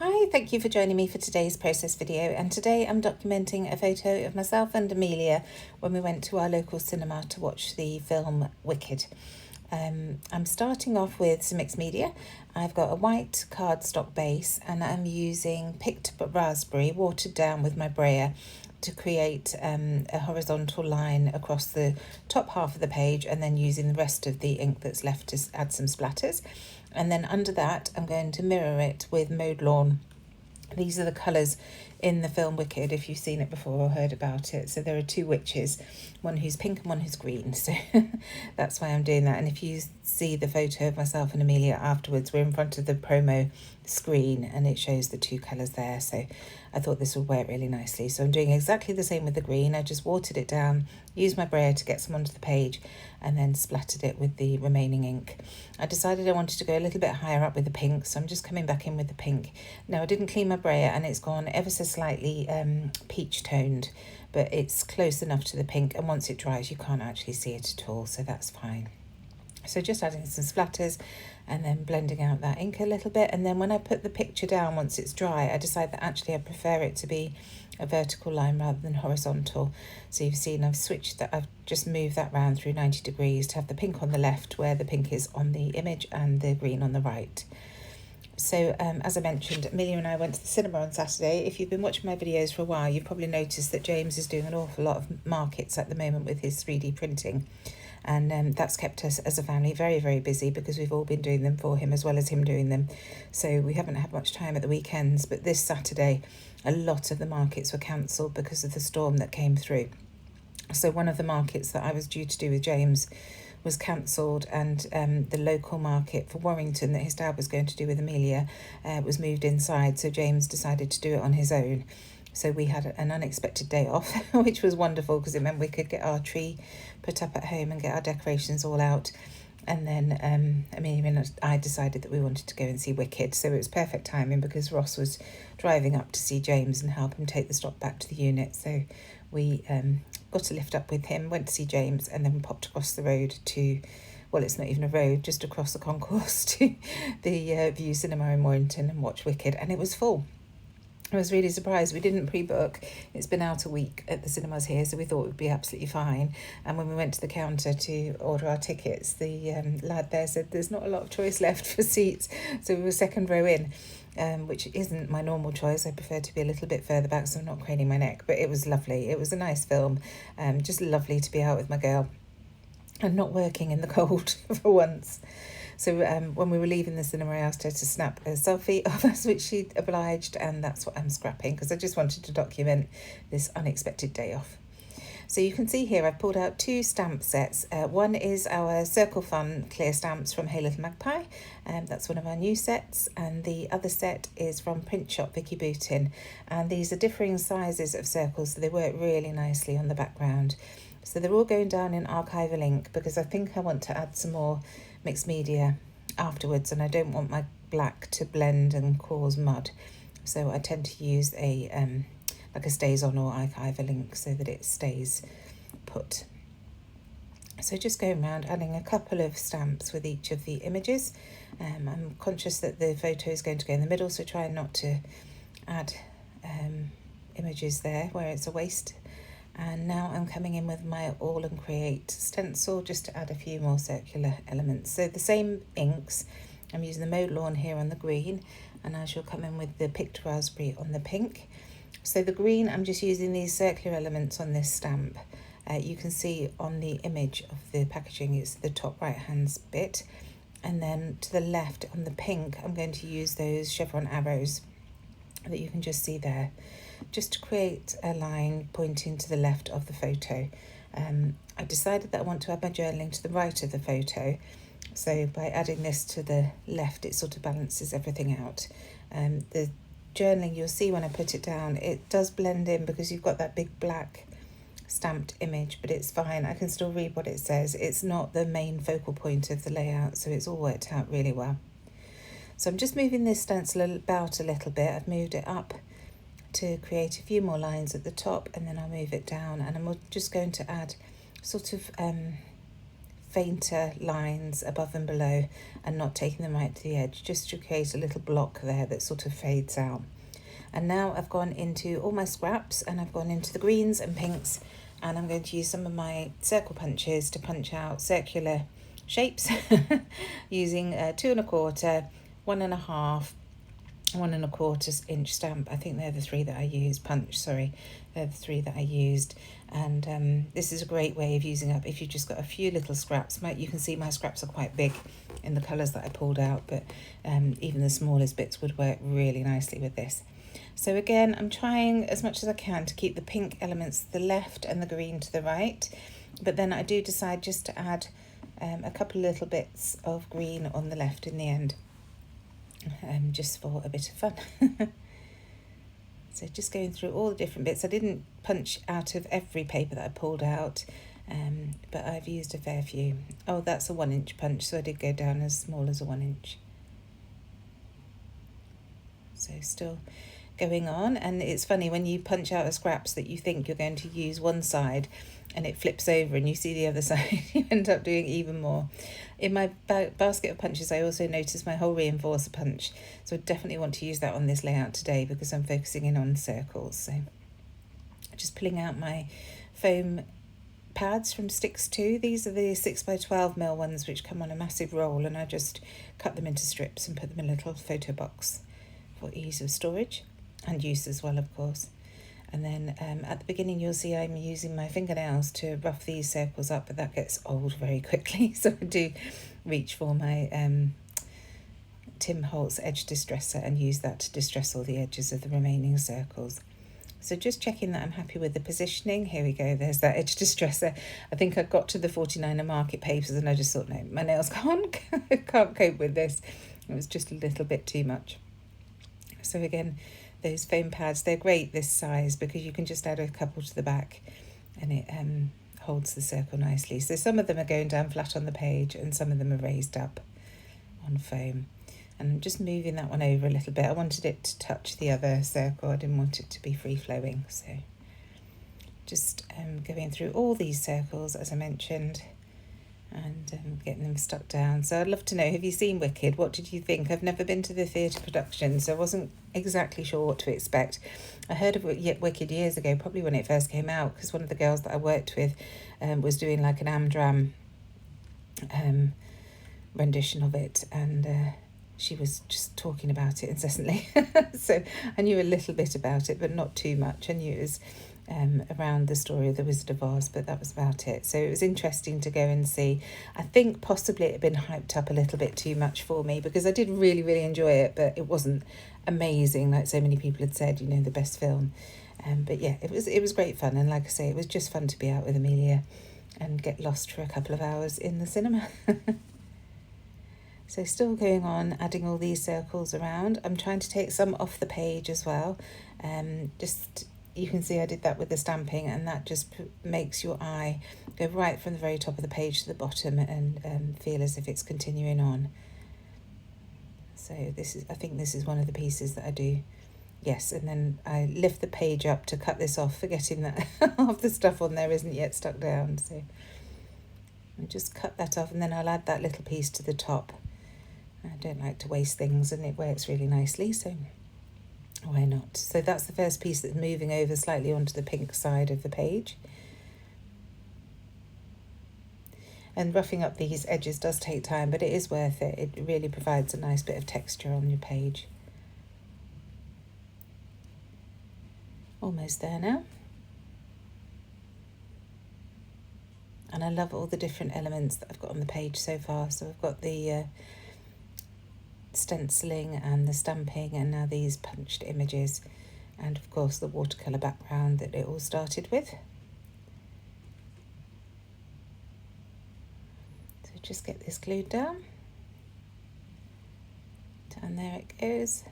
Hi, thank you for joining me for today's process video, and today I'm documenting a photo of myself and Amelia when we went to our local cinema to watch the film Wicked. I'm starting off with some mixed media. I've got a white cardstock base and I'm using picked raspberry watered down with my brayer to create a horizontal line across the top half of the page, and then using the rest of the ink that's left to add some splatters. And then under that I'm going to mirror it with Mowed Lawn. These are the colours in the film Wicked, if you've seen it before or heard about it. So there are two witches, one who's pink and one who's green. So that's why I'm doing that. And if you see the photo of myself and Amelia afterwards, we're in front of the promo screen and it shows the two colours there. So I thought this would work really nicely. So I'm doing exactly the same with the green. I just watered it down, used my brayer to get some onto the page, and then splattered it with the remaining ink. I decided I wanted to go a little bit higher up with the pink, so I'm just coming back in with the pink. Now, I didn't clean my brayer and it's gone ever so slightly peach toned, but it's close enough to the pink, and once it dries you can't actually see it at all, so that's fine. So just adding some splatters and then blending out that ink a little bit. And then when I put the picture down, once it's dry, I decide that actually I prefer it to be a vertical line rather than horizontal. So you've seen I've switched that, I've just moved that round through 90 degrees to have the pink on the left where the pink is on the image and the green on the right. So as I mentioned, Amelia and I went to the cinema on Saturday. If you've been watching my videos for a while, you've probably noticed that James is doing an awful lot of markets at the moment with his 3D printing. And that's kept us as a family very, very busy because we've all been doing them for him as well as him doing them. So we haven't had much time at the weekends, but this Saturday, a lot of the markets were cancelled because of the storm that came through. So one of the markets that I was due to do with James was cancelled, and the local market for Warrington that his dad was going to do with Amelia was moved inside, so James decided to do it on his own. So we had an unexpected day off, which was wonderful because it meant we could get our tree put up at home and get our decorations all out. And then Amelia and I decided that we wanted to go and see Wicked. So it was perfect timing because Ross was driving up to see James and help him take the stock back to the unit. So we got a lift up with him, went to see James, and then popped across the road to, well, it's not even a road, just across the concourse to the View Cinema in Warrington and watch Wicked. And it was full. I was really surprised. We didn't pre-book. It's been out a week at the cinemas here, so we thought it would be absolutely fine. And when we went to the counter to order our tickets, the lad there said there's not a lot of choice left for seats. So we were second row in, which isn't my normal choice. I prefer to be a little bit further back so I'm not craning my neck. But it was lovely. It was a nice film. Just lovely to be out with my girl and not working in the cold for once. So when we were leaving the cinema, I asked her to snap a selfie of us, which she obliged, and that's what I'm scrapping because I just wanted to document this unexpected day off. So you can see here I've pulled out two stamp sets. One is our Circle Fun clear stamps from Hey Little Magpie, that's one of our new sets, and the other set is from Print Shop Vicky Bootin, and these are differing sizes of circles, so they work really nicely on the background. So they're all going down in archival ink because I think I want to add some more mixed media afterwards, and I don't want my black to blend and cause mud. So I tend to use a like a stays on or archival ink so that it stays put. So just going around adding a couple of stamps with each of the images. I'm conscious that the photo is going to go in the middle, so try not to add images there where it's a waste. And now I'm coming in with my All and Create stencil just to add a few more circular elements. So the same inks, I'm using the Mowed Lawn here on the green, and I shall come in with the picked raspberry on the pink. So the green, I'm just using these circular elements on this stamp. You can see on the image of the packaging, it's the top right hand bit. And then to the left on the pink, I'm going to use those chevron arrows that you can just see there, just to create a line pointing to the left of the photo. I decided that I want to add my journaling to the right of the photo, so by adding this to the left it sort of balances everything out. The journaling, you'll see when I put it down, it does blend in because you've got that big black stamped image, but it's fine, I can still read what it says. It's not the main focal point of the layout, so it's all worked out really well. So I'm just moving this stencil about a little bit. I've moved it up to create a few more lines at the top, and then I'll move it down, and I'm just going to add sort of fainter lines above and below and not taking them right to the edge, just to create a little block there that sort of fades out. And now I've gone into all my scraps and I've gone into the greens and pinks, and I'm going to use some of my circle punches to punch out circular shapes using 2 1/4, 1 1/2, 1 1/4 inch stamp. I think they're the 3 that I used. They're the 3 that I used. And this is a great way of using up if you've just got a few little scraps. You can see my scraps are quite big in the colours that I pulled out, but even the smallest bits would work really nicely with this. So again, I'm trying as much as I can to keep the pink elements to the left and the green to the right, but then I do decide just to add a couple of little bits of green on the left in the end, just for a bit of fun. So just going through all the different bits. I didn't punch out of every paper that I pulled out, but I've used a fair few. Oh, that's a 1 inch punch, so I did go down as small as a 1 inch. So still going on, and it's funny when you punch out of scraps that you think you're going to use one side and it flips over and you see the other side, you end up doing even more. In my basket of punches, I also noticed my whole reinforcer punch, so I definitely want to use that on this layout today because I'm focusing in on circles. So just pulling out my foam pads from Sticks 2. These are the 6x12mm ones which come on a massive roll, and I just cut them into strips and put them in a little photo box for ease of storage and use as well, of course. And then at the beginning you'll see I'm using my fingernails to rough these circles up, but that gets old very quickly, so I do reach for my Tim Holtz edge distresser and use that to distress all the edges of the remaining circles. So just checking that I'm happy with the positioning. Here we go, there's that edge distresser. I think I got to the 49er market papers and I just thought, no, my nails can't cope with this. It was just a little bit too much. So again, those foam pads, they're great this size because you can just add a couple to the back and it holds the circle nicely. So some of them are going down flat on the page and some of them are raised up on foam. And I'm just moving that one over a little bit. I wanted it to touch the other circle. I didn't want it to be free flowing. So just going through all these circles, as I mentioned, and getting them stuck down. So I'd love to know, have you seen Wicked? What did you think? I've never been to the theatre production, so I wasn't exactly sure what to expect. I heard of Wicked years ago, probably when it first came out, because one of the girls that I worked with was doing like an Amdram rendition of it, and she was just talking about it incessantly. So I knew a little bit about it, but not too much. I knew it was around the story of the Wizard of Oz, but that was about it. So it was interesting to go and see. I think possibly it had been hyped up a little bit too much for me because I did really, really enjoy it, but it wasn't amazing like so many people had said, the best film. But yeah, it was great fun, and like I say, it was just fun to be out with Amelia and get lost for a couple of hours in the cinema. So still going on, adding all these circles around. I'm trying to take some off the page as well. You can see I did that with the stamping, and that just makes your eye go right from the very top of the page to the bottom and feel as if it's continuing on. So I think this is one of the pieces that I do. Yes, and then I lift the page up to cut this off, forgetting that half the stuff on there isn't yet stuck down. So I'll just cut that off, and then I'll add that little piece to the top. I don't like to waste things, and it works really nicely, so why not? So that's the first piece that's moving over slightly onto the pink side of the page. And roughing up these edges does take time, but it is worth it. It really provides a nice bit of texture on your page. Almost there now. And I love all the different elements that I've got on the page so far. So I've got the stenciling and the stamping, and now these punched images, and of course the watercolour background that it all started with. So just get this glued down. Down there it goes.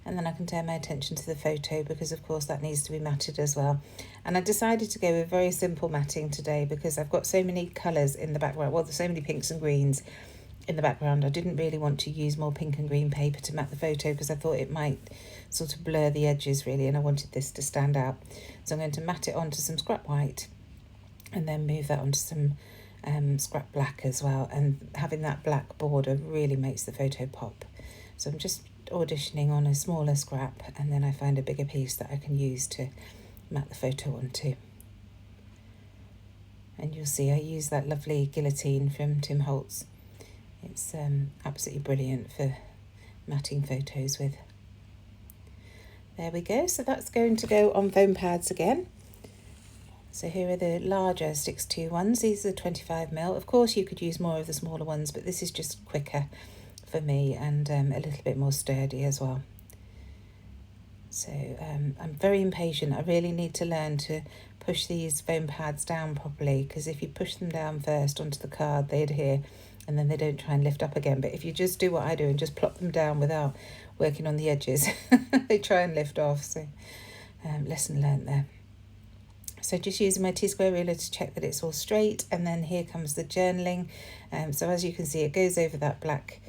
And then I can turn my attention to the photo because of course that needs to be matted as well. And I decided to go with very simple matting today because I've got so many colours in the background. Well, there's so many pinks and greens in the background. I didn't really want to use more pink and green paper to mat the photo because I thought it might sort of blur the edges really, and I wanted this to stand out. So I'm going to mat it onto some scrap white and then move that onto some scrap black as well, and having that black border really makes the photo pop. So I'm just auditioning on a smaller scrap, and then I find a bigger piece that I can use to mat the photo onto. And you'll see I use that lovely guillotine from Tim Holtz. It's absolutely brilliant for matting photos with. There we go, so that's going to go on foam pads again. So here are the larger 6x2 ones. These are 25mm. Of course you could use more of the smaller ones, but this is just quicker for me and a little bit more sturdy as well. So I'm very impatient. I really need to learn to push these foam pads down properly, because if you push them down first onto the card, they adhere and then they don't try and lift up again. But if you just do what I do and just plop them down without working on the edges, they try and lift off. So lesson learnt there. So just using my T-square ruler to check that it's all straight, and then here comes the journaling. So as you can see, it goes over that black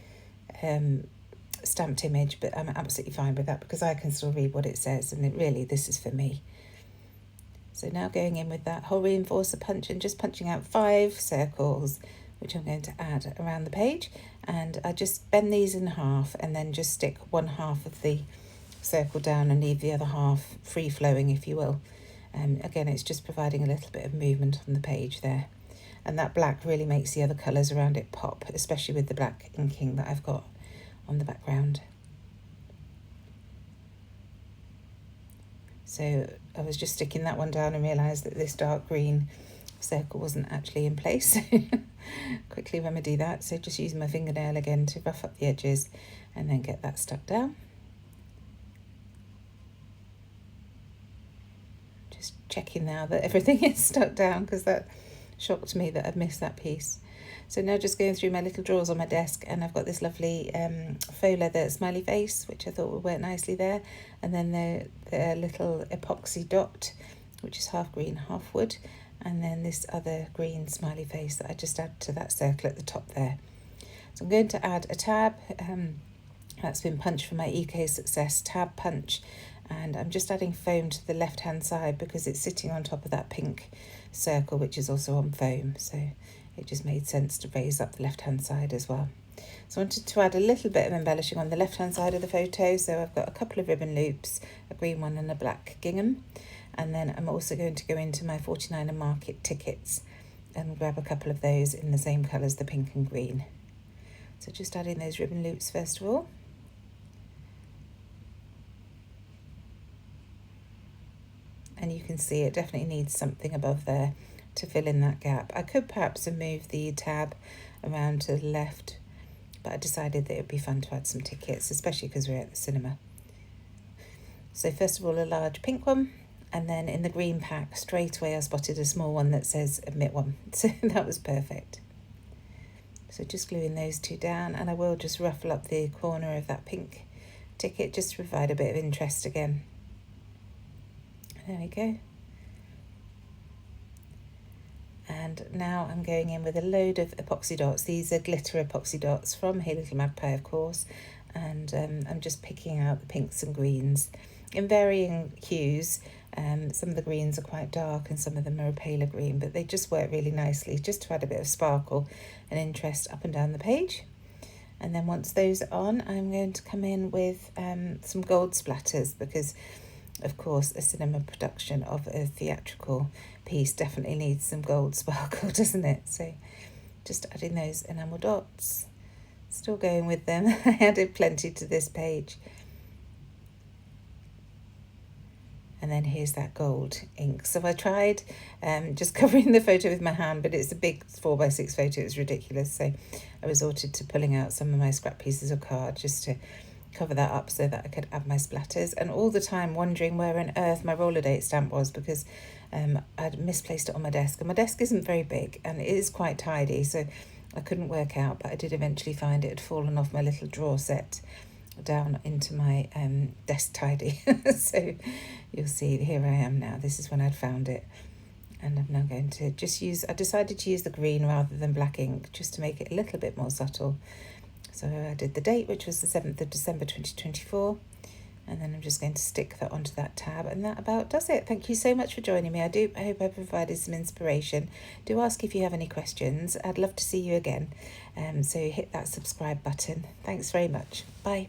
stamped image, but I'm absolutely fine with that because I can still read what it says, and this is for me. So now going in with that whole reinforcer punch and just punching out 5 circles, which I'm going to add around the page, and I just bend these in half and then just stick one half of the circle down and leave the other half free flowing, if you will. Again, it's just providing a little bit of movement on the page there, and that black really makes the other colours around it pop, especially with the black inking that I've got on the background. So I was just sticking that one down and realised that this dark green circle wasn't actually in place. Quickly remedy that, so just using my fingernail again to rough up the edges and then get that stuck down. Just checking now that everything is stuck down, because that shocked me that I'd missed that piece. So now just going through my little drawers on my desk, and I've got this lovely faux leather smiley face, which I thought would work nicely there, and then the little epoxy dot, which is half green, half wood, and then this other green smiley face that I just add to that circle at the top there. So I'm going to add a tab that's been punched from my Eco Success tab punch, and I'm just adding foam to the left hand side because it's sitting on top of that pink circle, which is also on foam, so it just made sense to raise up the left hand side as well. So I wanted to add a little bit of embellishing on the left hand side of the photo, so I've got a couple of ribbon loops, a green one and a black gingham, and then I'm also going to go into my 49er market tickets and grab a couple of those in the same colours, the pink and green. So just adding those ribbon loops first of all. And you can see it definitely needs something above there to fill in that gap. I could perhaps have moved the tab around to the left, but I decided that it would be fun to add some tickets, especially because we're at the cinema. So first of all, a large pink one, and then in the green pack straight away I spotted a small one that says admit one, so that was perfect. So just gluing those two down, and I will just ruffle up the corner of that pink ticket just to provide a bit of interest again. There we go. And now I'm going in with a load of epoxy dots. These are glitter epoxy dots from Hey Little Magpie, of course, and I'm just picking out the pinks and greens in varying hues. Some of the greens are quite dark and some of them are a paler green, but they just work really nicely just to add a bit of sparkle and interest up and down the page. And then once those are on, I'm going to come in with some gold splatters, because of course a cinema production of a theatrical piece definitely needs some gold sparkle, doesn't it? So just adding those enamel dots, still going with them. I added plenty to this page. And then here's that gold ink. So I tried just covering the photo with my hand, but it's a big 4x6 photo, it was ridiculous. So I resorted to pulling out some of my scrap pieces of card just to cover that up so that I could add my splatters, and all the time wondering where on earth my roller date stamp was, because I'd misplaced it on my desk, and my desk isn't very big and it is quite tidy, so I couldn't work out, but I did eventually find it had fallen off my little drawer set down into my desk tidy. So you'll see here I am now. This is when I'd found it, and I'm now going to just I decided to use the green rather than black ink just to make it a little bit more subtle. So I did the date, which was the 7th of December 2024, And then I'm just going to stick that onto that tab, and that about does it. Thank you so much for joining me. I hope I provided some inspiration. Do ask if you have any questions. I'd love to see you again. So hit that subscribe button. Thanks very much. Bye.